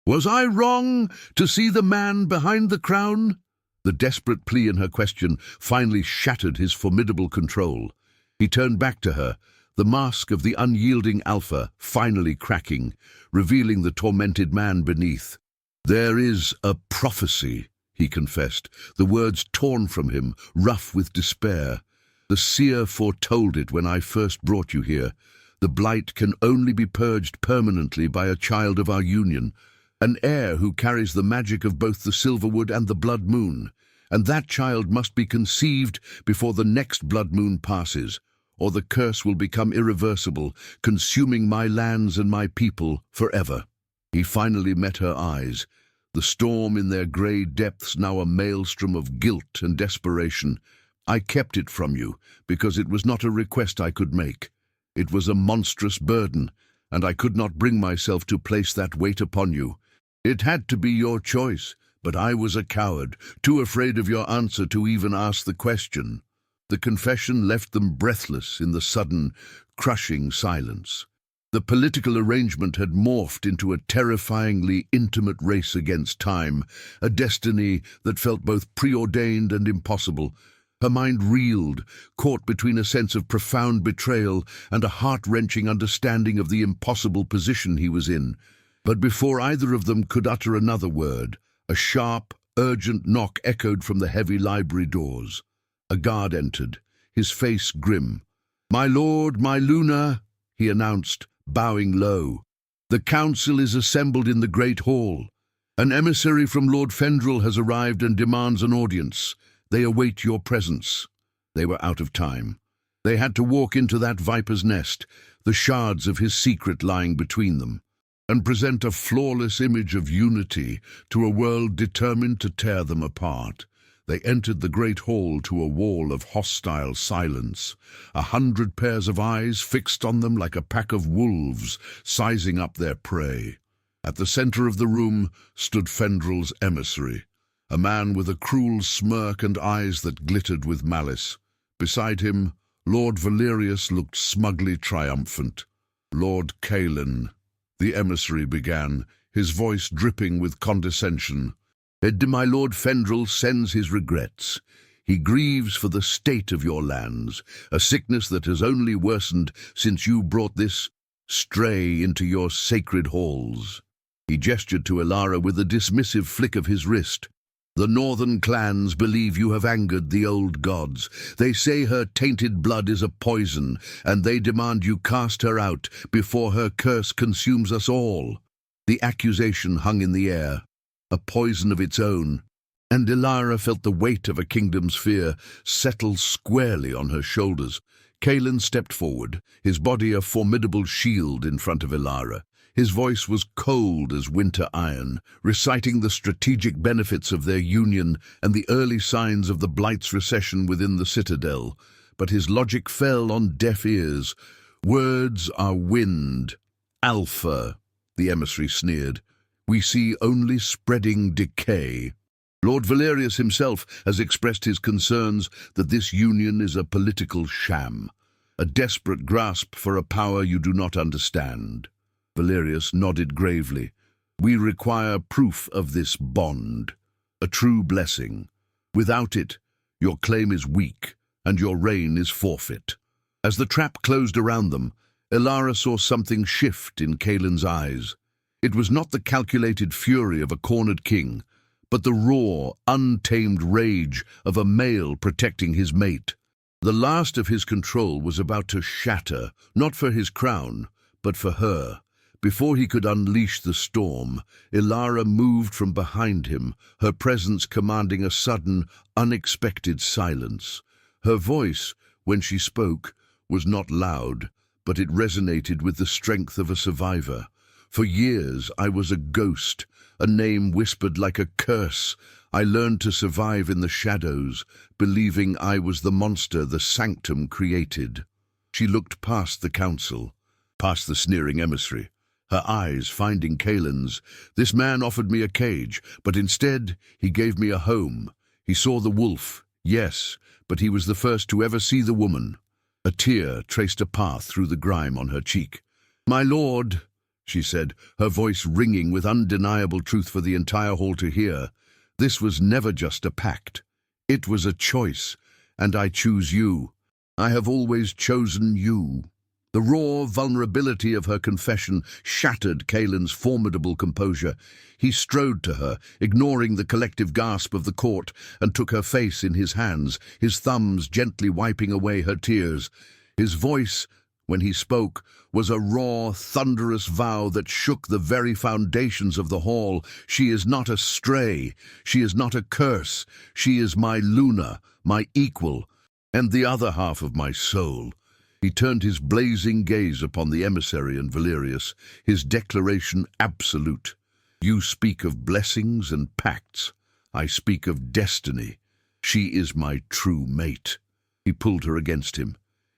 Was I wrong to see the man behind the crown?" The desperate plea in her question finally shattered his formidable control. He turned back to her, the mask of the unyielding Alpha finally cracking, revealing the tormented man beneath. "There is a prophecy," he confessed, the words torn from him, rough with despair. "The seer foretold it when I first brought you here. The blight can only be purged permanently by a child of our union, an heir who carries the magic of both the Silverwood and the Blood Moon. And that child must be conceived before the next blood moon passes, or the curse will become irreversible, consuming my lands and my people forever." He finally met her eyes, the storm in their grey depths now a maelstrom of guilt and desperation. "I kept it from you because it was not a request I could make. It was a monstrous burden, and I could not bring myself to place that weight upon you. It had to be your choice, but I was a coward, too afraid of your answer to even ask the question. The confession left them breathless in the sudden, crushing silence. The political arrangement had morphed into a terrifyingly intimate race against time, a destiny that felt both preordained and impossible. Her mind reeled, caught between a sense of profound betrayal and a heart-wrenching understanding of the impossible position he was in. But before either of them could utter another word, a sharp, urgent knock echoed from the heavy library doors. A guard entered, his face grim. "My lord, my Luna," he announced, bowing low. "The council is assembled in the great hall. An emissary from Lord Fendrel has arrived and demands an audience. They await your presence." They were out of time. They had to walk into that viper's nest, the shards of his secret lying between them, and present a flawless image of unity to a world determined to tear them apart. They entered the great hall to a wall of hostile silence, 100 pairs of eyes fixed on them like a pack of wolves sizing up their prey. At the center of the room stood Fendrel's emissary, a man with a cruel smirk and eyes that glittered with malice. Beside him, Lord Valerius looked smugly triumphant. "Lord Caelan," the emissary began, his voice dripping with condescension, "My Lord Fendrel sends his regrets. He grieves for the state of your lands, a sickness that has only worsened since you brought this stray into your sacred halls." He gestured to Elara with a dismissive flick of his wrist. "The northern clans believe you have angered the old gods. They say her tainted blood is a poison, and they demand you cast her out before her curse consumes us all." The accusation hung in the air, a poison of its own, and Elara felt the weight of a kingdom's fear settle squarely on her shoulders. Caelan stepped forward, his body a formidable shield in front of Elara. His voice was cold as winter iron, reciting the strategic benefits of their union and the early signs of the Blight's recession within the citadel. But his logic fell on deaf ears. "Words are wind. Alpha," the emissary sneered. "We see only spreading decay. Lord Valerius himself has expressed his concerns that this union is a political sham, a desperate grasp for a power you do not understand." Valerius nodded gravely. "We require proof of this bond, a true blessing. Without it, your claim is weak, and your reign is forfeit." As the trap closed around them, Elara saw something shift in Caelan's eyes. It was not the calculated fury of a cornered king, but the raw, untamed rage of a male protecting his mate. The last of his control was about to shatter, not for his crown, but for her. Before he could unleash the storm, Elara moved from behind him, her presence commanding a sudden, unexpected silence. Her voice, when she spoke, was not loud, but it resonated with the strength of a survivor. "For years I was a ghost, a name whispered like a curse. I learned to survive in the shadows, believing I was the monster the sanctum created." She looked past the council, past the sneering emissary, her eyes finding Caelan's. "This man offered me a cage, but instead he gave me a home. He saw the wolf, yes, but he was the first to ever see the woman." A tear traced a path through the grime on her cheek. "My lord," she said, her voice ringing with undeniable truth for the entire hall to hear, "this was never just a pact. It was a choice, and I choose you. I have always chosen you." The raw vulnerability of her confession shattered Caelan's formidable composure. He strode to her, ignoring the collective gasp of the court, and took her face in his hands, his thumbs gently wiping away her tears. His voice, when he spoke, was a raw, thunderous vow that shook the very foundations of the hall. "She is not a stray. She is not a curse. She is my Luna, my equal, and the other half of my soul." He turned his blazing gaze upon the emissary and Valerius, his declaration absolute. "You speak of blessings and pacts. I speak of destiny. She is my true mate." He pulled her against him,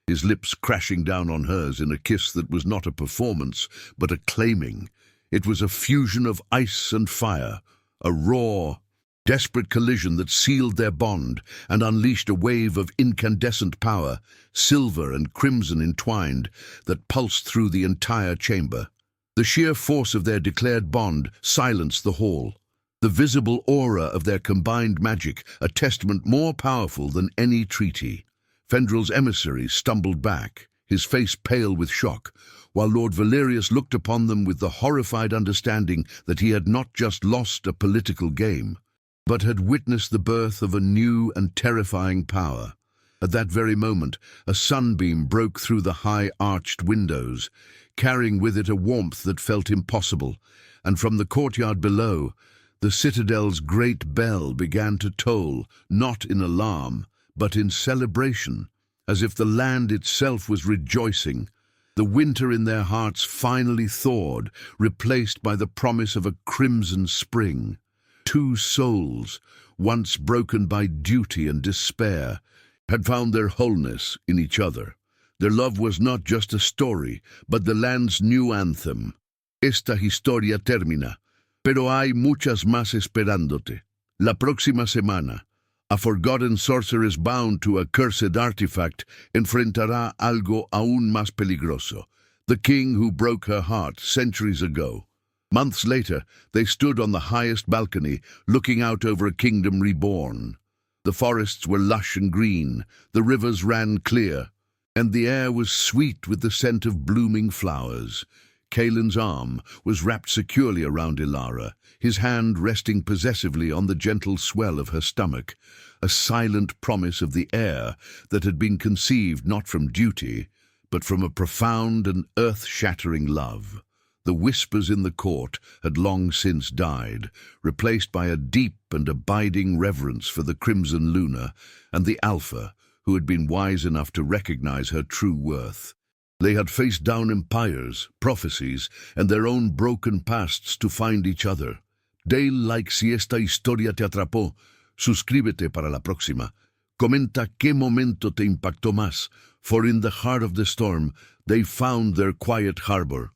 his lips crashing down on hers in a kiss that was not a performance, but a claiming. It was a fusion of ice and fire, a raw, desperate collision that sealed their bond and unleashed a wave of incandescent power, silver and crimson entwined, that pulsed through the entire chamber. The sheer force of their declared bond silenced the hall. The visible aura of their combined magic, a testament more powerful than any treaty. Fendral's emissary stumbled back, his face pale with shock, while Lord Valerius looked upon them with the horrified understanding that he had not just lost a political game, but had witnessed the birth of a new and terrifying power. At that very moment, a sunbeam broke through the high-arched windows, carrying with it a warmth that felt impossible, and from the courtyard below, the citadel's great bell began to toll, not in alarm, but in celebration, as if the land itself was rejoicing. The winter in their hearts finally thawed, replaced by the promise of a crimson spring. Two souls, once broken by duty and despair, had found their wholeness in each other. Their love was not just a story, but the land's new anthem. Esta historia termina, pero hay muchas más esperándote. La próxima semana, a forgotten sorceress bound to a cursed artifact enfrentará algo aún más peligroso, the king who broke her heart centuries ago. Months later, they stood on the highest balcony, looking out over a kingdom reborn. The forests were lush and green, the rivers ran clear, and the air was sweet with the scent of blooming flowers. Kaelin's arm was wrapped securely around Ilara, his hand resting possessively on the gentle swell of her stomach, a silent promise of the heir that had been conceived not from duty, but from a profound and earth-shattering love. The whispers in the court had long since died, replaced by a deep and abiding reverence for the Crimson Luna and the Alpha, who had been wise enough to recognize her true worth. They had faced down empires, prophecies, and their own broken pasts to find each other. Dale, like si esta historia te atrapó, suscríbete para la próxima. Comenta qué momento te impactó más, for in the heart of the storm they found their quiet harbor.